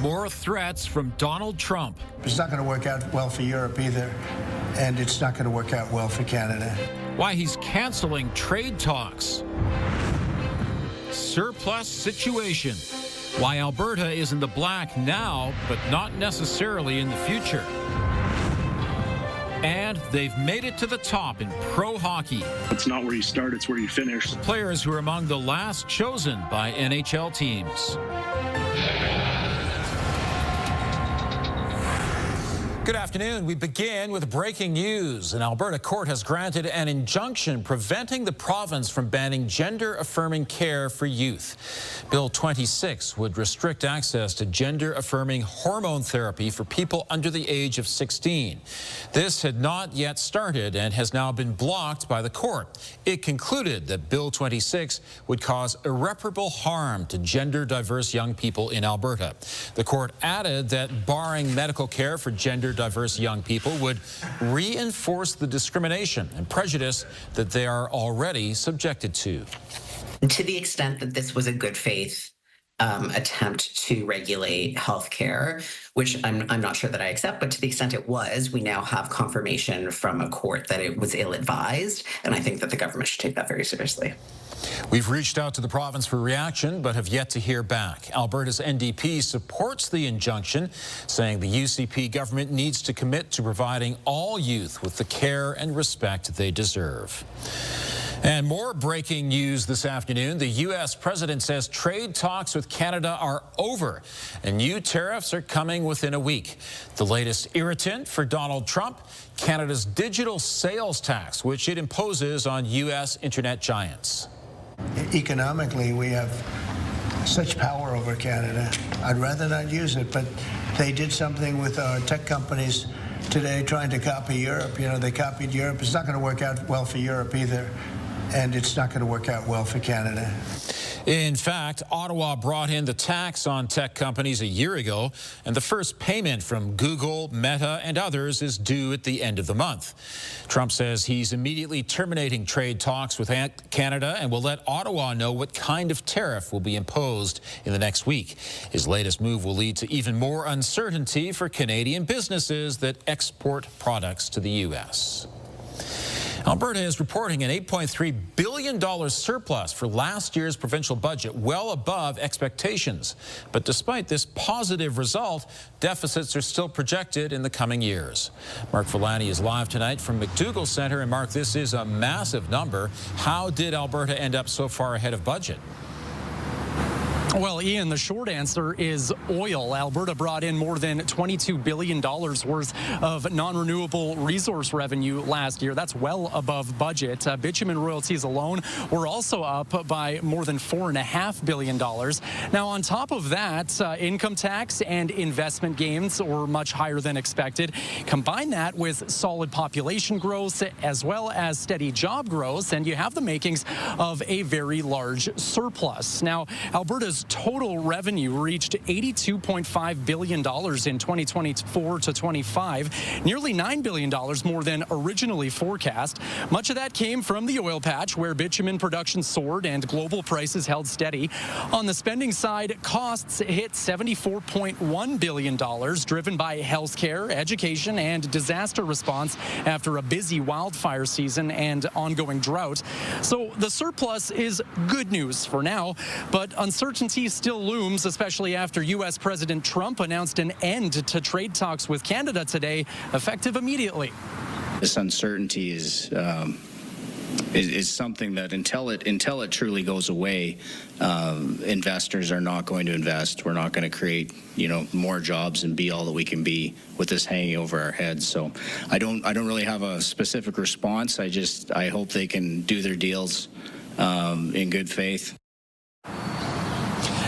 more threats from Donald Trump. It's not going to work out well for Europe either, and it's not going to work out well for Canada. Why he's canceling trade talks. Surplus situation. Why Alberta is in the black now, but not necessarily in the future. And they've made it to the top in pro hockey. It's not where you start, it's where you finish. The players who are among the last chosen by NHL teams. Good afternoon. We begin with breaking news. An Alberta court has granted an injunction preventing the province from banning gender-affirming care for youth. Bill 26 would restrict access to gender-affirming hormone therapy for people under the age of 16. This had not yet started and has now been blocked by the court. It concluded that Bill 26 would cause irreparable harm to gender-diverse young people in Alberta. The court added that barring medical care for gender-diverse young people would reinforce the discrimination and prejudice that they are already subjected to. To the extent that this was a good faith attempt to regulate healthcare, which I'm not sure that I accept, but to the extent it was, we now have confirmation from a court that it was ill-advised, and I think that the government should take that very seriously. We've reached out to the province for reaction, but have yet to hear back. Alberta's NDP supports the injunction, saying the UCP government needs to commit to providing all youth with the care and respect they deserve. And more breaking news this afternoon. The U.S. president says trade talks with Canada are over and new tariffs are coming within a week. The latest irritant for Donald Trump, Canada's digital sales tax, which it imposes on U.S. internet giants. Economically, we have such power over Canada. I'd rather not use it, but they did something with our tech companies today trying to copy Europe. You know, they copied Europe. It's not going to work out well for Europe either, and it's not going to work out well for Canada. In fact, Ottawa brought in the tax on tech companies a year ago, and the first payment from Google, Meta, and others is due at the end of the month. Trump says he's immediately terminating trade talks with Canada and will let Ottawa know what kind of tariff will be imposed in the next week. His latest move will lead to even more uncertainty for Canadian businesses that export products to the U.S. Alberta is reporting an $8.3 billion surplus for last year's provincial budget, well above expectations. But despite this positive result, deficits are still projected in the coming years. Mark Villani is live tonight from McDougall Centre. And Mark, this is a massive number. How did Alberta end up so far ahead of budget? Well, Ian, the short answer is oil. Alberta brought in more than $22 billion worth of non-renewable resource revenue last year. That's well above budget. Bitumen royalties alone were also up by more than $4.5 billion. Now, on top of that, income tax and investment gains were much higher than expected. Combine that with solid population growth as well as steady job growth, and you have the makings of a very large surplus. Now, Alberta's total revenue reached $82.5 billion in 2024 to 25, nearly $9 billion more than originally forecast. Much of that came from the oil patch, where bitumen production soared and global prices held steady. On the spending side, costs hit $74.1 billion, driven by healthcare, education, and disaster response after a busy wildfire season and ongoing drought. So the surplus is good news for now, but uncertainty still looms, especially after U.S. President Trump announced an end to trade talks with Canada today, effective immediately. This uncertainty is something that until it truly goes away, investors are not going to invest. We're not going to create, more jobs and be all that we can be with this hanging over our heads. So I don't really have a specific response. I hope they can do their deals in good faith.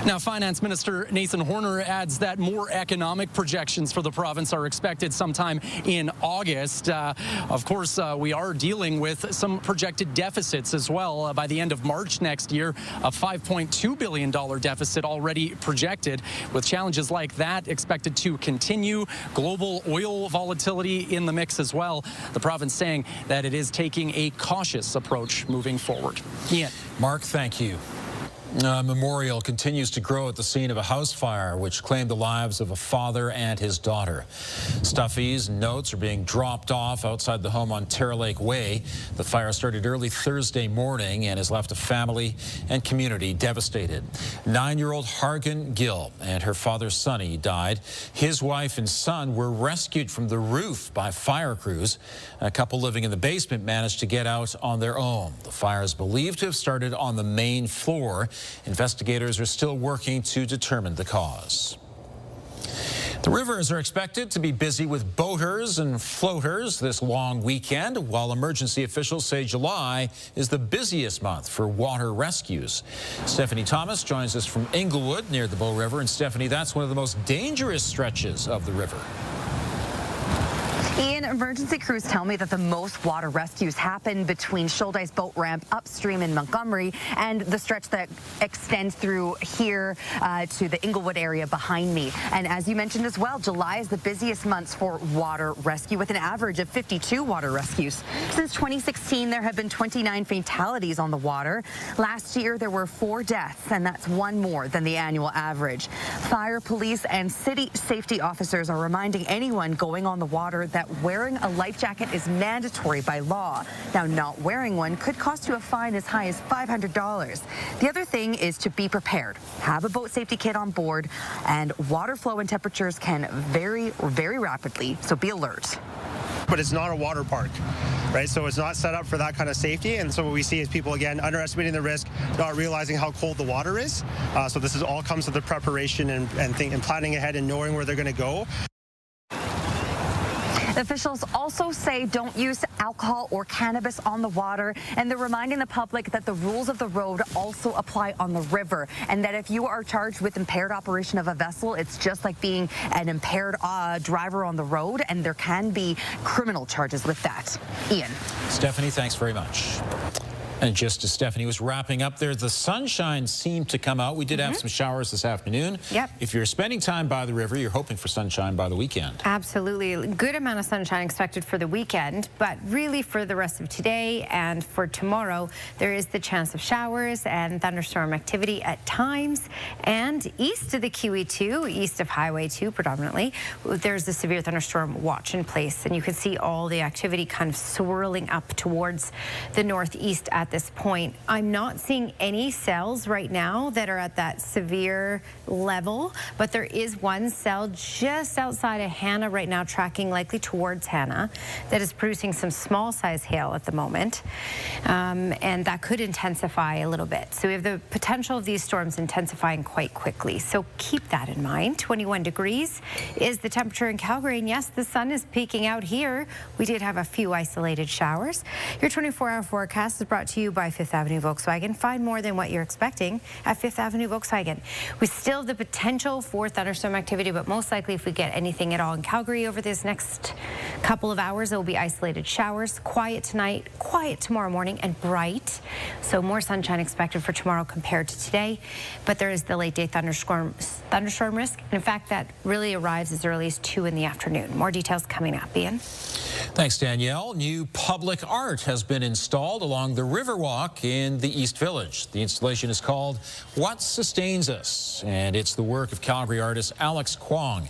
Now, Finance Minister Nathan Horner adds that more economic projections for the province are expected sometime in August. Of course, we are dealing with some projected deficits as well. By the end of March next year, a $5.2 billion deficit already projected, with challenges like that expected to continue. Global oil volatility in the mix as well. The province saying that it is taking a cautious approach moving forward. Ian. Mark, thank you. A memorial continues to grow at the scene of a house fire which claimed the lives of a father and his daughter. Stuffies and notes are being dropped off outside the home on Terra Lake Way. The fire started early Thursday morning and has left a family and community devastated. 9-year-old Hargan Gill and her father Sonny died. His wife and son were rescued from the roof by fire crews. A couple living in the basement managed to get out on their own. The fire is believed to have started on the main floor. Investigators are still working to determine the cause. The rivers are expected to be busy with boaters and floaters this long weekend, while emergency officials say July is the busiest month for water rescues. Stephanie Thomas joins us from Inglewood near the Bow River. And Stephanie, that's one of the most dangerous stretches of the river. Ian, emergency crews tell me that the most water rescues happen between Shouldice Boat Ramp upstream in Montgomery and the stretch that extends through here to the Inglewood area behind me. And as you mentioned as well, July is the busiest month for water rescue with an average of 52 water rescues. Since 2016, there have been 29 fatalities on the water. Last year, there were 4 deaths, and that's 1 more than the annual average. Fire, police, and city safety officers are reminding anyone going on the water that wearing a life jacket is mandatory by law. Now, not wearing one could cost you a fine as high as $500. The other thing is to be prepared. Have a boat safety kit on board, and water flow and temperatures can vary very rapidly, so be alert. But it's not a water park, right? So it's not set up for that kind of safety. And so what we see is people, again, underestimating the risk, not realizing how cold the water is. So this is all comes with the preparation and planning ahead and knowing where they're going to go. Officials also say don't use alcohol or cannabis on the water, and they're reminding the public that the rules of the road also apply on the river, and that if you are charged with impaired operation of a vessel, it's just like being an impaired driver on the road, and there can be criminal charges with that. Ian. Stephanie, thanks very much. And just as Stephanie was wrapping up there, the sunshine seemed to come out. We did have some showers this afternoon. Yep. If you're spending time by the river, you're hoping for sunshine by the weekend. Absolutely. Good amount of sunshine expected for the weekend, but really for the rest of today and for tomorrow, there is the chance of showers and thunderstorm activity at times. And east of the QE2, east of Highway 2 predominantly, there's a severe thunderstorm watch in place. And you can see all the activity kind of swirling up towards the northeast at this point. I'm not seeing any cells right now that are at that severe level, but there is one cell just outside of Hannah right now, tracking likely towards Hannah, that is producing some small size hail at the moment, and that could intensify a little bit. So we have the potential of these storms intensifying quite quickly, so keep that in mind. 21 degrees is the temperature in Calgary, and yes, the sun is peeking out here. We did have a few isolated showers. Your 24-hour forecast is brought to you by 5th Avenue Volkswagen. Find more than what you're expecting at 5th Avenue Volkswagen. We still have the potential for thunderstorm activity, but most likely if we get anything at all in Calgary over this next couple of hours, it will be isolated showers. Quiet tonight, quiet tomorrow morning, and bright. So more sunshine expected for tomorrow compared to today, but there is the late day thunderstorm risk. And in fact, that really arrives as early as 2 in the afternoon. More details coming up. Ian. Thanks, Danielle. New public art has been installed along the Riverwalk in the East Village. The installation is called What Sustains Us, and it's the work of Calgary artist Alex Kwong.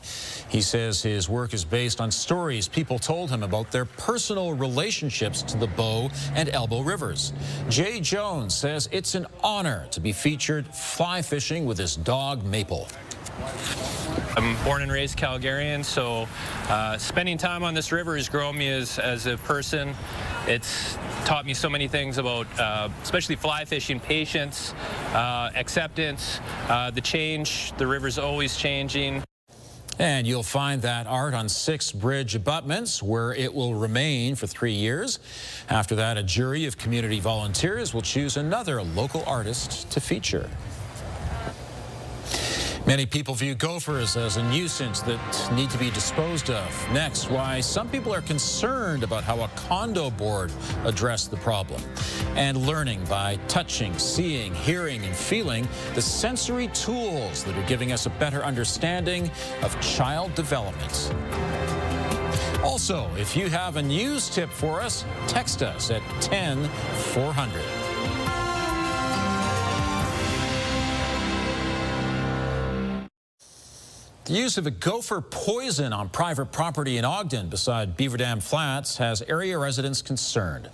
He says his work is based on stories people told him about their personal relationships to the Bow and Elbow Rivers. Jay Jones says it's an honor to be featured fly fishing with his dog Maple. I'm born and raised Calgarian, so spending time on this river has grown me as a person. It's taught me so many things about, especially fly fishing, patience, acceptance, the change. The river's always changing. And you'll find that art on 6 bridge abutments, where it will remain for 3 years. After that, a jury of community volunteers will choose another local artist to feature. Many people view gophers as a nuisance that need to be disposed of. Next, why some people are concerned about how a condo board addressed the problem. And learning by touching, seeing, hearing, and feeling the sensory tools that are giving us a better understanding of child development. Also, if you have a news tip for us, text us at 10400. The use of a gopher poison on private property in Ogden beside Beaver Dam Flats has area residents concerned.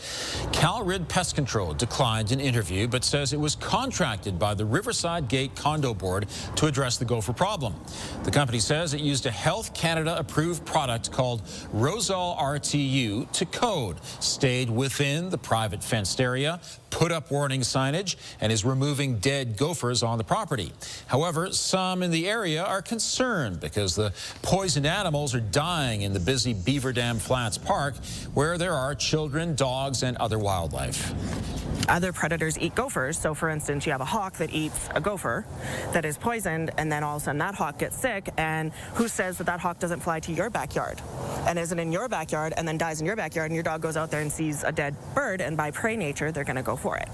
Calgary Pest Control declined an interview but says it was contracted by the Riverside Gate Condo Board to address the gopher problem. The company says it used a Health Canada approved product called Rosol RTU to code, stayed within the private fenced area, put up warning signage, and is removing dead gophers on the property. However, some in the area are concerned because the poisoned animals are dying in the busy Beaver Dam Flats Park, where there are children, dogs, and other wildlife. Other predators eat gophers. So, for instance, you have a hawk that eats a gopher that is poisoned, and then all of a sudden that hawk gets sick, and who says that that hawk doesn't fly to your backyard and isn't in your backyard and then dies in your backyard, and your dog goes out there and sees a dead bird, and by prey nature, they're going to go for it.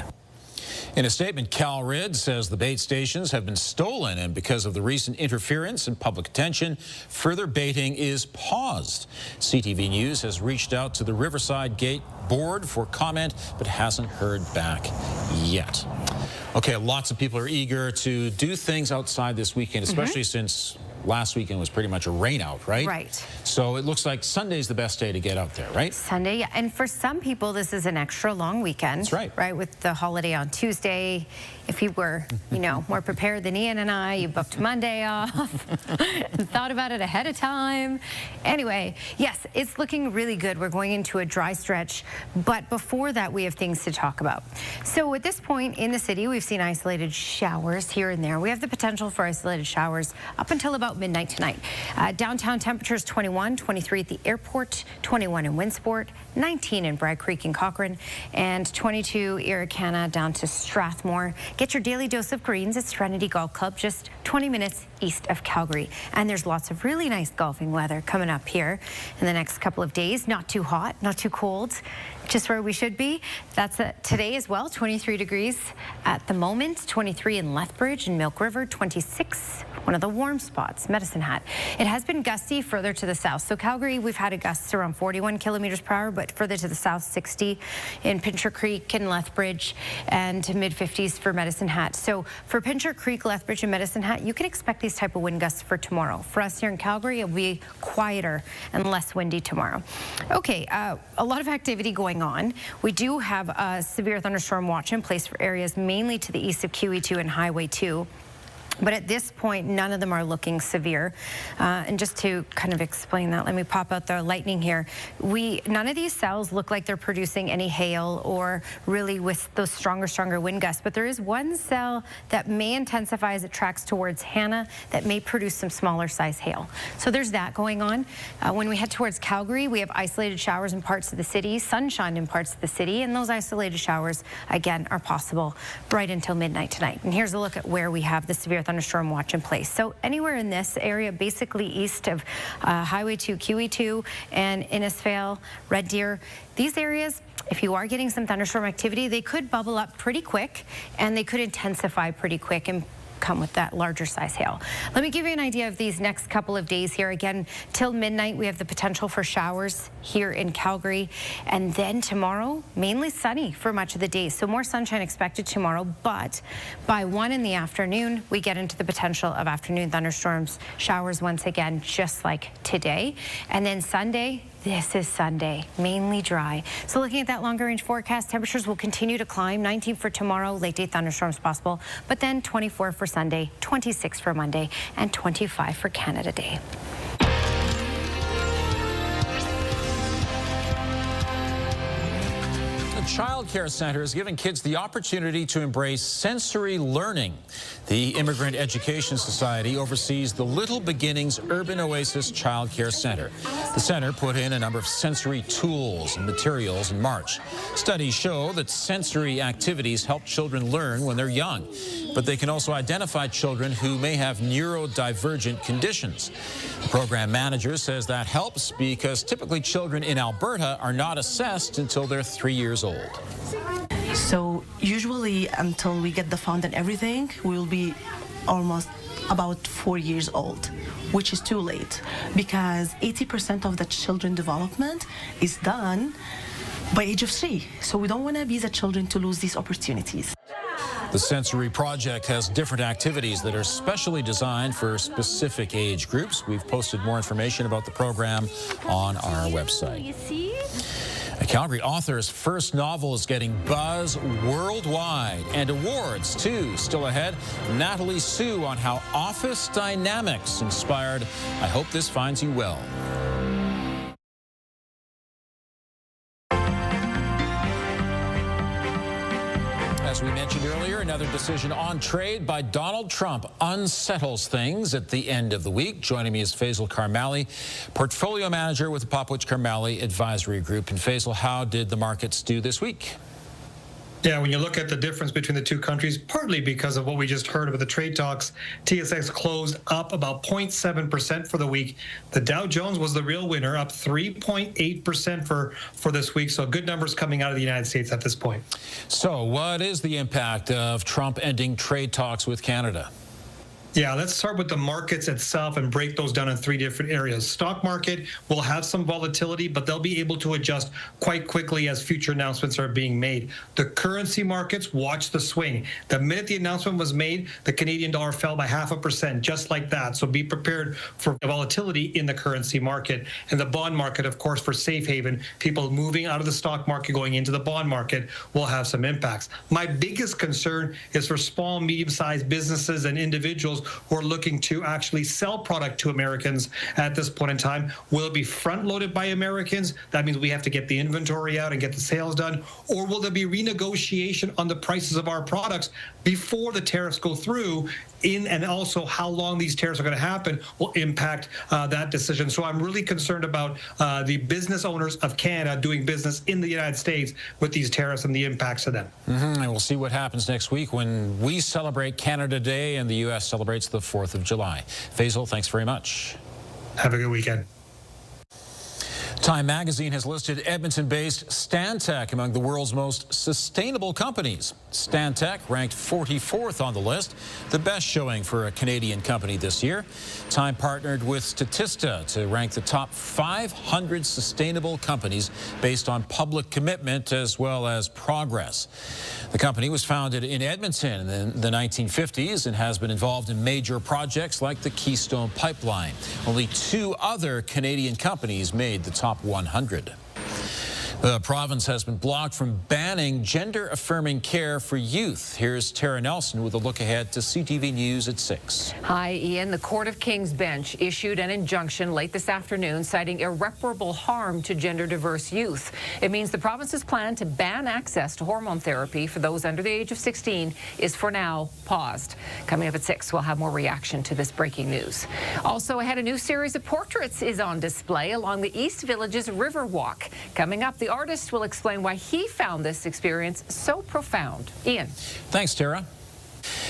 In a statement, CalRid says the bait stations have been stolen, and because of the recent interference and public attention, further baiting is paused. CTV News has reached out to the Riverside Gate Board for comment, but hasn't heard back yet. Okay, lots of people are eager to do things outside this weekend, especially since last weekend was pretty much a rain out, right? Right. So it looks like Sunday's the best day to get out there, right? Sunday, yeah. And for some people, this is an extra long weekend. That's right. Right, with the holiday on Tuesday. If you were, more prepared than Ian and I, you booked Monday off and thought about it ahead of time. Anyway, yes, it's looking really good. We're going into a dry stretch, but before that, we have things to talk about. So at this point in the city, we've seen isolated showers here and there. We have the potential for isolated showers up until about midnight tonight. Downtown temperatures 21, 23 at the airport, 21 in Winsport, 19 in Bragg Creek and Cochrane, and 22 Irricana down to Strathmore. Get your daily dose of greens at Serenity Golf Club, just 20 minutes east of Calgary. And there's lots of really nice golfing weather coming up here in the next couple of days. Not too hot, not too cold, just where we should be. That's today as well, 23 degrees at the moment, 23 in Lethbridge and Milk River, 26, one of the warm spots, Medicine Hat. It has been gusty further to the south. So Calgary, we've had a gusts around 41 kilometers per hour, but further to the south, 60 in Pincher Creek and Lethbridge, and mid-50s for Medicine Hat. So for Pincher Creek, Lethbridge, and Medicine Hat, you can expect these type of wind gusts for tomorrow. For us here in Calgary, it'll be quieter and less windy tomorrow. Okay, a lot of activity going on. We do have a severe thunderstorm watch in place for areas mainly to the east of QE2 and Highway 2. But at this point, none of them are looking severe. And just to kind of explain that, let me pop out the lightning here. None of these cells look like they're producing any hail or really with those stronger wind gusts. But there is one cell that may intensify as it tracks towards Hannah that may produce some smaller size hail. So there's that going on. When we head towards Calgary, we have isolated showers in parts of the city, sunshine in parts of the city, and those isolated showers, again, are possible right until midnight tonight. And here's a look at where we have the severe thunderstorm watch in place. So anywhere in this area, basically east of Highway 2, QE2, and Innisfail, Red Deer, these areas, if you are getting some thunderstorm activity, they could bubble up pretty quick and they could intensify pretty quick and come with that larger size hail. Let me give you an idea of these next couple of days here. Again, till midnight, we have the potential for showers here in Calgary. And then tomorrow, mainly sunny for much of the day. So more sunshine expected tomorrow, but by 1 in the afternoon, we get into the potential of afternoon thunderstorms, showers once again, just like today. And then Sunday, this is Sunday, mainly dry. So looking at that longer range forecast, temperatures will continue to climb. 19 for tomorrow, late day thunderstorms possible, but then 24 for Sunday, 26 for Monday, and 25 for Canada Day. Child Care Center is giving kids the opportunity to embrace sensory learning. The Immigrant Education Society oversees the Little Beginnings Urban Oasis Child Care Center. The center put in a number of sensory tools and materials in March. Studies show that sensory activities help children learn when they're young, but they can also identify children who may have neurodivergent conditions. The program manager says that helps because typically children in Alberta are not assessed until they're 3 years old. So usually until we get the fund and everything, we'll be almost about 4 years old, which is too late because 80% of the children development is done by age of 3. So we don't want to be the children to lose these opportunities. The Sensory Project has different activities that are specially designed for specific age groups. We've posted more information about the program on our website. You see? A Calgary author's first novel is getting buzz worldwide, and awards, too, still ahead. Natalie Sue on how office dynamics inspired I Hope This Finds You Well. As we mentioned earlier, another decision on trade by Donald Trump unsettles things at the end of the week. Joining me is Faisal Karmali, portfolio manager with the Popwich Karmali Advisory Group. And Faisal, how did the markets do this week? Yeah, when you look at the difference between the two countries, partly because of what we just heard about the trade talks, TSX closed up about 0.7% for the week. The Dow Jones was the real winner, up 3.8% for this week. So good numbers coming out of the United States at this point. So what is the impact of Trump ending trade talks with Canada? Yeah, let's start with the markets itself and break those down in three different areas. Stock market will have some volatility, but they'll be able to adjust quite quickly as future announcements are being made. The currency markets, watch the swing. The minute the announcement was made, the Canadian dollar fell by 0.5%, just like that. So be prepared for volatility in the currency market. And the bond market, of course, for safe haven, people moving out of the stock market going into the bond market will have some impacts. My biggest concern is for small, medium-sized businesses and individuals who are looking to actually sell product to Americans at this point in time. Will it be front-loaded by Americans? That means we have to get the inventory out and get the sales done. Or will there be renegotiation on the prices of our products before the tariffs go through? And also how long these tariffs are going to happen will impact that decision. So I'm really concerned about the business owners of Canada doing business in the United States with these tariffs and the impacts to them. And we'll see what happens next week when we celebrate Canada Day and the U.S. celebrates the 4th of July. Faisal, thanks very much. Have a good weekend. Time magazine has listed Edmonton-based Stantec among the world's most sustainable companies. Stantec ranked 44th on the list, the best showing for a Canadian company this year. Time partnered with Statista to rank the top 500 sustainable companies based on public commitment as well as progress. The company was founded in Edmonton in the 1950s and has been involved in major projects like the Keystone Pipeline. Only 2 other Canadian companies made the top 100. The province has been blocked from banning gender-affirming care for youth. Here's Tara Nelson with a look ahead to CTV News at 6. Hi, Ian. The Court of King's Bench issued an injunction late this afternoon citing irreparable harm to gender-diverse youth. It means the province's plan to ban access to hormone therapy for those under the age of 16 is for now paused. Coming up at 6, we'll have more reaction to this breaking news. Also ahead, a new series of portraits is on display along the East Village's Riverwalk. Coming up, the artist will explain why he found this experience so profound. Ian. Thanks, Tara.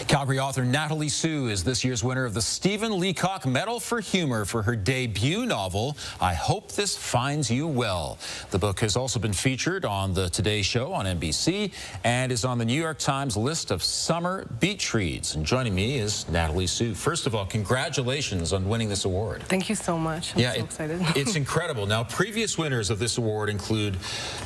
Calgary author Natalie Sue is this year's winner of the Stephen Leacock Medal for Humor for her debut novel, I Hope This Finds You Well. The book has also been featured on the Today Show on NBC and is on the New York Times list of summer beach reads. And joining me is Natalie Sue. First of all, congratulations on winning this award. Thank you so much. I'm so excited. It's incredible. Now, previous winners of this award include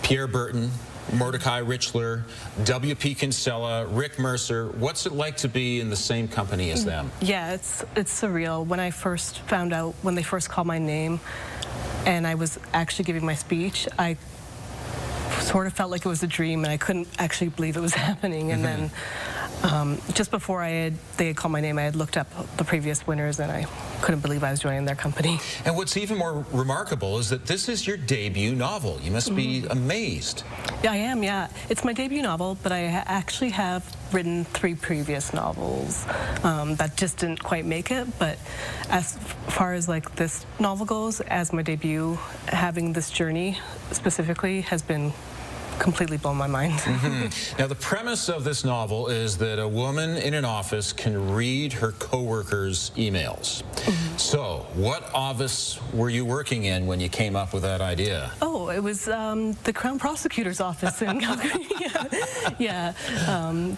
Pierre Burton, Mordecai Richler, W.P. Kinsella, Rick Mercer. What's it like to be in the same company as them? Yeah, it's surreal. When I first found out, when they first called my name and I was actually giving my speech, I sort of felt like it was a dream and I couldn't actually believe it was happening. And then just before they had called my name, I had looked up the previous winners and I couldn't believe I was joining their company. And what's even more remarkable is that this is your debut novel. You must be amazed. Yeah, I am, yeah. It's my debut novel, but I actually have written 3 previous novels that just didn't quite make it. But as far as like this novel goes, as my debut, having this journey specifically has been completely blown my mind. Now, the premise of this novel is that a woman in an office can read her coworkers' emails. So, what office were you working in when you came up with that idea? Oh, it was the Crown Prosecutor's office in Calgary. Yeah.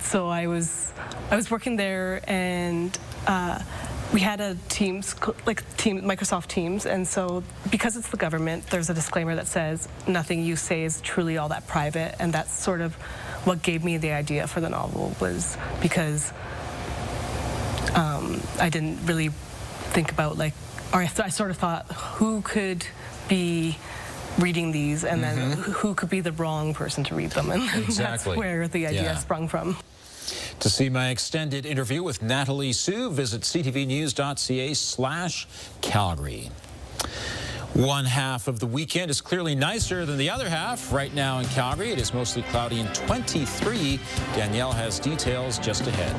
So I was working there, and we had a Microsoft Teams, and so because it's the government, there's a disclaimer that says nothing you say is truly all that private, and that's sort of what gave me the idea for the novel was because I didn't really think about I sort of thought who could be reading these and then who could be the wrong person to read them, and that's where the idea sprung from. To see my extended interview with Natalie Sue, visit ctvnews.ca/Calgary. One half of the weekend is clearly nicer than the other half. Right now in Calgary, it is mostly cloudy and 23. Danielle has details just ahead.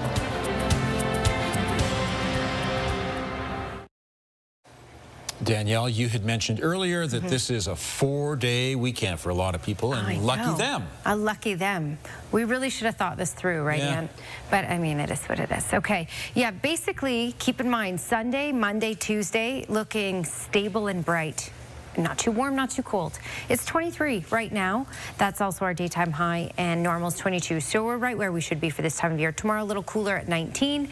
Danielle, you had mentioned earlier that this is a 4-day weekend for a lot of people, and lucky them. Lucky them. We really should have thought this through, right, Ian? But, I mean, it is what it is. Okay. Yeah, basically, keep in mind, Sunday, Monday, Tuesday, looking stable and bright. Not too warm, not too cold. It's 23 right now. That's also our daytime high, and normal is 22. So we're right where we should be for this time of year. Tomorrow, a little cooler at 19.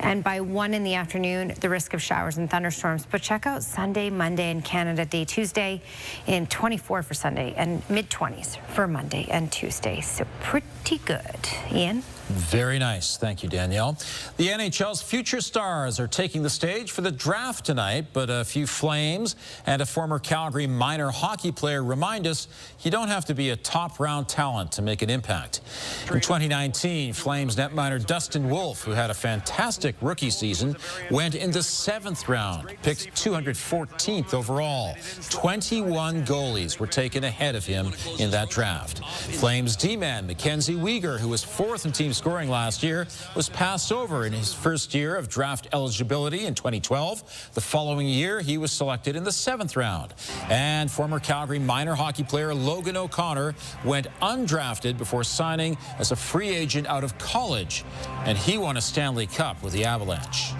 And by 1 in the afternoon, the risk of showers and thunderstorms. But check out Sunday, Monday, and Canada Day Tuesday in 24 for Sunday and mid-20s for Monday and Tuesday. So pretty good. Ian? Very nice. Thank you, Danielle. The NHL's future stars are taking the stage for the draft tonight, but a few Flames and a former Calgary minor hockey player remind us you don't have to be a top-round talent to make an impact. In 2019, Flames netminder Dustin Wolf, who had a fantastic rookie season, went in the 7th round, picked 214th overall. 21 goalies were taken ahead of him in that draft. Flames D-man Mackenzie Weegar, who was 4th in team scoring last year, was passed over in his first year of draft eligibility in 2012. The following year, he was selected in the 7th round. And former Calgary minor hockey player Logan O'Connor went undrafted before signing as a free agent out of college. And he won a Stanley Cup with the Avalanche.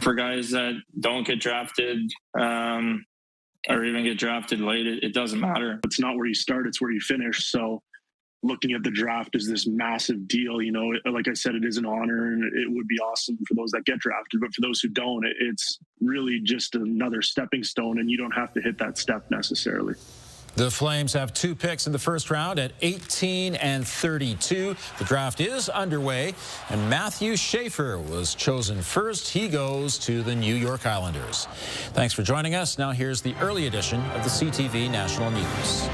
For guys that don't get drafted or even get drafted late, it doesn't matter. It's not where you start, it's where you finish. So looking at the draft is this massive deal. You know, like I said, it is an honor, and it would be awesome for those that get drafted. But for those who don't, it's really just another stepping stone, and you don't have to hit that step necessarily. The Flames have 2 picks in the first round at 18 and 32. The draft is underway, and Matthew Schaefer was chosen first. He goes to the New York Islanders. Thanks for joining us. Now here's the early edition of the CTV National News.